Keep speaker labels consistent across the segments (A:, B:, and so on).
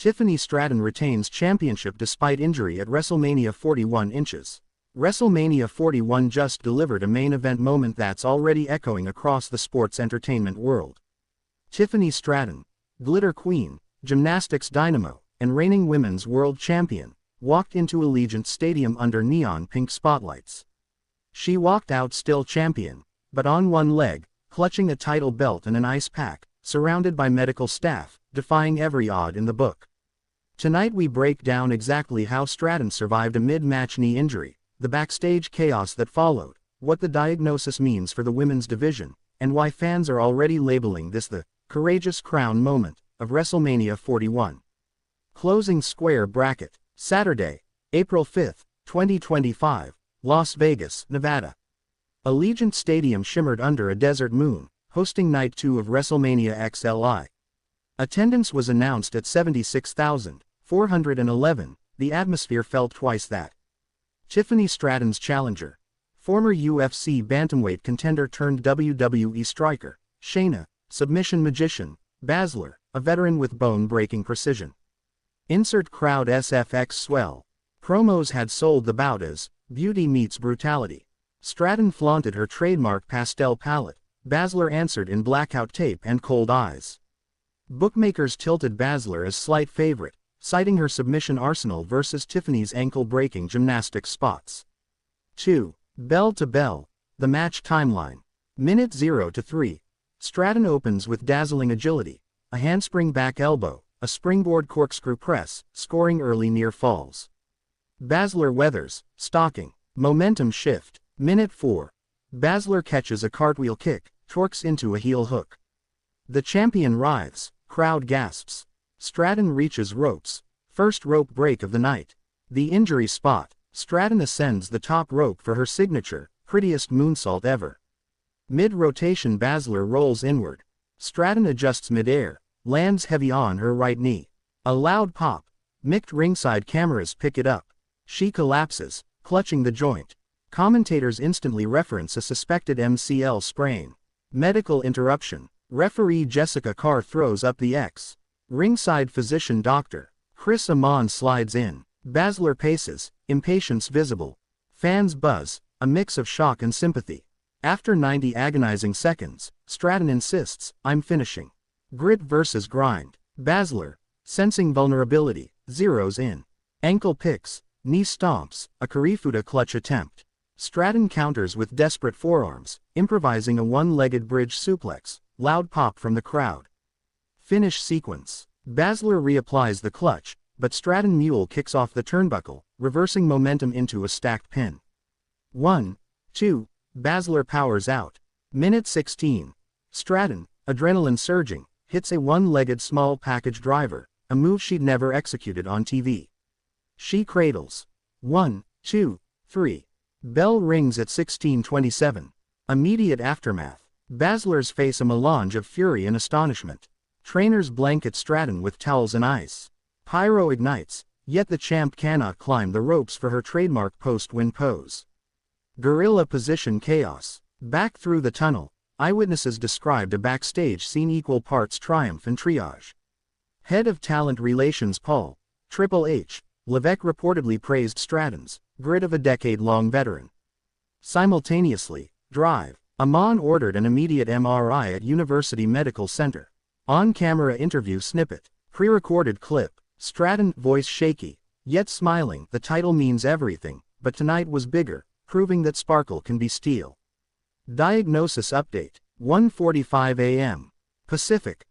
A: Tiffany Stratton retains championship despite injury at WrestleMania 41 inches. WrestleMania 41 just delivered a main event moment that's already echoing across the sports entertainment world. Tiffany Stratton, Glitter Queen, Gymnastics Dynamo, and reigning women's world champion, walked into Allegiant Stadium under neon pink spotlights. She walked out still champion, but on one leg, clutching a title belt and an ice pack, surrounded by medical staff, defying every odd in the book. Tonight we break down exactly how Stratton survived a mid-match knee injury, the backstage chaos that followed, what the diagnosis means for the women's division, and why fans are already labeling this the courageous crown moment of WrestleMania 41. Closing square bracket, Saturday, April 5, 2025, Las Vegas, Nevada. Allegiant Stadium shimmered under a desert moon, hosting Night 2 of WrestleMania XLI. Attendance was announced at 76,411, the atmosphere felt twice that. Tiffany Stratton's challenger, former UFC Bantamweight contender turned WWE striker, Shayna Submission Magician Baszler, a veteran with bone-breaking precision. Insert crowd SFX swell. Promos had sold the bout as beauty meets brutality. Stratton flaunted her trademark pastel palette. Baszler answered in blackout tape and cold eyes. Bookmakers tilted Baszler as slight favorite, citing her submission arsenal versus Tiffany's ankle-breaking gymnastics spots. 2. Bell to bell. The match timeline. Minute 0 to 3. Stratton opens with dazzling agility, a handspring back elbow, a springboard corkscrew press, scoring early near falls. Baszler weathers, stalking, momentum shift. Minute 4. Baszler catches a cartwheel kick, torques into a heel hook. The champion writhes, crowd gasps. Stratton reaches ropes, first rope break of the night. The injury spot, Stratton ascends the top rope for her signature, prettiest moonsault ever. Mid-rotation Baszler rolls inward. Stratton adjusts mid-air, lands heavy on her right knee. A loud pop. Micked ringside cameras pick it up. She collapses, clutching the joint. Commentators instantly reference a suspected MCL sprain. Medical interruption. Referee Jessica Carr throws up the X. Ringside physician Dr. Chris Amon slides in. Baszler paces, impatience visible. Fans buzz, a mix of shock and sympathy. After 90 agonizing seconds, Stratton insists, "I'm finishing." Grit versus grind. Baszler, sensing vulnerability, zeroes in. Ankle picks, knee stomps, a Kirifuda clutch attempt. Stratton counters with desperate forearms, improvising a one-legged bridge suplex. Loud pop from the crowd. Finish sequence. Baszler reapplies the clutch, but Stratton mule kicks off the turnbuckle, reversing momentum into a stacked pin. 1, 2, Baszler powers out. Minute 16. Stratton, adrenaline surging, hits a one-legged small package driver, a move she'd never executed on TV. She cradles. 1, 2, 3. Bell rings at 16:27. Immediate aftermath. Baszler's face a melange of fury and astonishment. Trainers blanket Stratton with towels and ice. Pyro ignites, yet the champ cannot climb the ropes for her trademark post-win pose. Gorilla position chaos. Back through the tunnel, eyewitnesses described a backstage scene equal parts triumph and triage. Head of Talent Relations Paul Triple H Levesque reportedly praised Stratton's grit of a decade-long veteran. Simultaneously, drive. Amon ordered an immediate MRI at University Medical Center. On-camera interview snippet. Pre-recorded clip. Stratton, voice shaky, yet smiling. The title means everything, but tonight was bigger, proving that sparkle can be steel. Diagnosis update. 1:45 a.m. Pacific.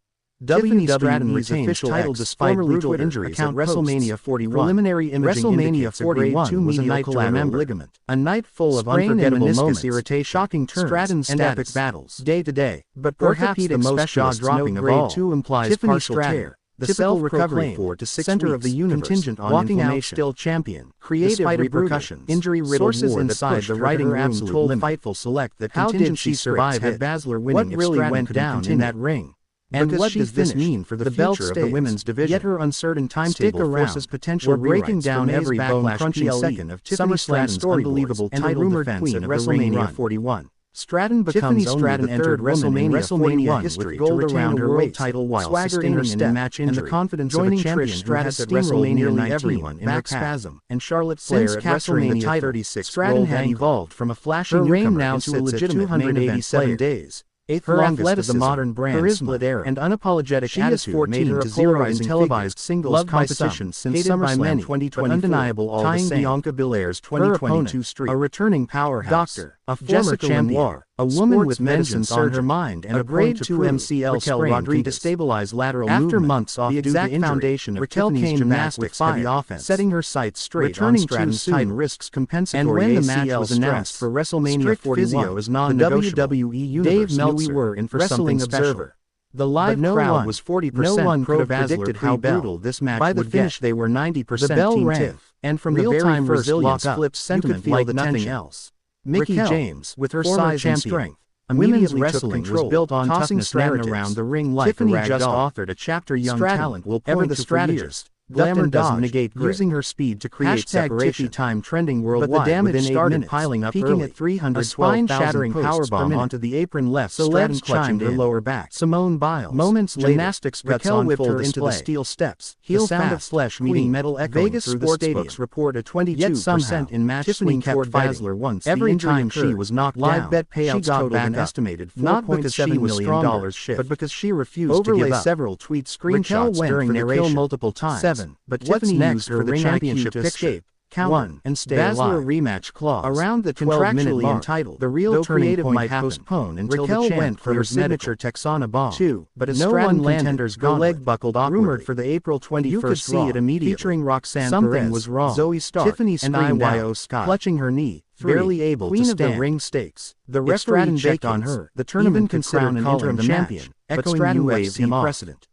A: Tiffany Stratton retains title despite brutal injuries at WrestleMania 41. Preliminary imaging WrestleMania 41 was a night to remember. Ligament. A night full of unforgettable moments, irritation, shocking turns, Stratton's and epic battles, day to day. But perhaps the most jaw-dropping of all, 2 implies Tiffany partial tear. The self-recovery 4 to 6 center weeks, of the universe, contingent on walking out still champion, creative repercussions, injury-riddled sources war inside the writing room told Fightful Select that contingency survived had Baszler winning if Stratton went down in that ring. And what does this mean for the future of the women's division? Yet her uncertain timetable forces potential rewrites. We're breaking down every bone-crunching second of Tiffany Stratton's unbelievable title defense at WrestleMania 41. Stratton becomes only the third WrestleMania 41 history with gold around her waist, title while sustaining a match injury, and the confidence of a champion who has steamrolled nearly everyone in her spasm, and Charlotte Flair at WrestleMania 36. Stratton had evolved from a flashy newcomer into a legitimate 287 days. Her athleticism, the modern brand split era, and unapologetic attitude made her a polarizing televised singles competition since SummerSlam 2024, undeniable all the same. Bianca Belair's 2022 streak, a returning powerhouse, Doctor, a former champion, a woman with medicine on her mind and a grade 2 MCL sprain can destabilize lateral movement. After months off due to injury, foundation of Raquel Tiffany's gymnastics heavy offense, setting her sights straight on Stratton's title risks compensatory. And when the match was announced for WrestleMania 41, is non-negotiable. The WWE Universe Dave Meltzer, we were in for something special. The live crowd was 40%. No one could have predicted how brutal this match would get. By the finish, they were 90% Team Tiff, and from the very first lock-up, sentiment feel like nothing else. Mickie James, with her size and strength, women's wrestling was built on tossing Stratton around the ring like Tiffany a rag just doll. Authored a chapter young Stratton talent will point the strategist. Glamour doesn't negate grit, using her speed to create separation. Time trending worldwide, but the damage started piling up peaking early. At 312,000 a spine-shattering powerbomb onto the apron left. So Stratton clutching her lower back. Simone Biles. Moments later, gymnastics Raquel whipped her into the steel steps. Heel the sound fast, of flesh meeting metal echoing Vegas through the sportsbooks report a 22% in match Tiffany kept Baszler once every time she was knocked down. Live bet payouts totaled an estimated $4.7 million shift, but because she refused to give up. Several tweet screenshots during narration multiple times. But Tiffany used for the championship to escape, count, and stay alive. Rematch clause. Around the 12-minute mark, entitled, the real turning point might postpone until Raquel the champ went for her signature Texana bomb. 2, but as no one contenders go leg buckled awkwardly. Rumored for the April 21st you could see it immediately. Featuring Roxanne something Perez, was wrong. Zoe Stark, Tiffany and IYO Scott, clutching her knee. 3, barely able Queen to stand. Of the ring stakes. The referee checked on her. The tournament could crown an interim champion, but Stratton waved him precedent.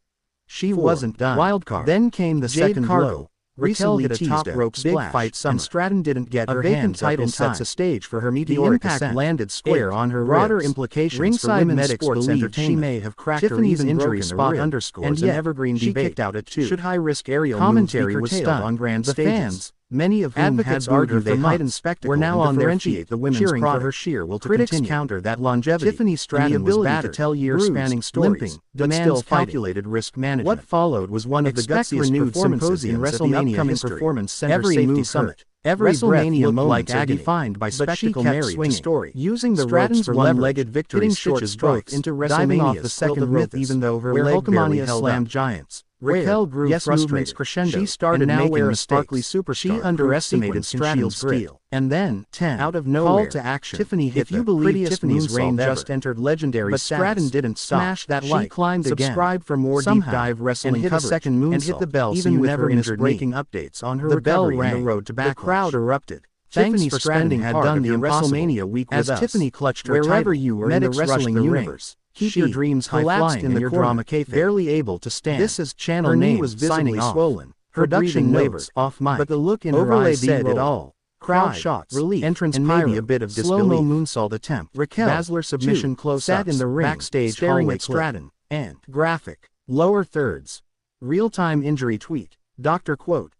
A: She 4, wasn't done. Wildcard. Then came the Jade second blow. Raquel hit a top rope splash, fight and Stratton didn't get her hands title sets a stage for her meteoric the impact ascent. Landed square on her broader ribs. Implications ringside for women's medics believe she may have cracked Tiffany's her injury spot underscores and yet, an evergreen she debate. Kicked out at 2. Should high-risk aerial commentary was stunned on grand stages. Fans, many of whom had argued for height and spectacle, were now on their feet, the women's cheering for her sheer will to critics continue. Counter that longevity. Tiffany Stratton was battered, to tell year-spanning stories, limping, but still calculated risk management. What followed was one of the gutsiest performances in WrestleMania history. Every move summit. Every WrestleMania moment like agony, defined by spectacle married to story. Using the Stratton's one-legged victory, hitting short strikes into WrestleMania the second rope, even though her leg barely slammed giants. Raquel grew frustrated. Crescendo. She started making a sparkly superstar. She underestimated Stratton's steel. And then, 10 out of nowhere, call to action. Tiffany hit the prettiest Tiffany's reign just entered legendary but status. Stratton didn't stop. Smash that like. She climbed again. Subscribe for more deep dive wrestling and hit coverage. A second moonsault. And hit the bell even so you never injured breaking updates on her recovery and the road to backlash. The crowd erupted. Tiffany Stratton had done the WrestleMania week with us. As Tiffany clutched her wherever you were in the wrestling universe. Keep your dreams high flying in your drama kayfabe. Barely able to stand. This is channel her knee was visibly swollen. Her production labors off mic, but the look in her eyes said it all. Crowd shots, relief, entrance and maybe a bit of disbelief. Slow-mo moonsault attempt. Raquel Baszler submission close sat in the ring, backstage staring at Stratton, and graphic lower thirds. Real-time injury tweet. Dr. Quote.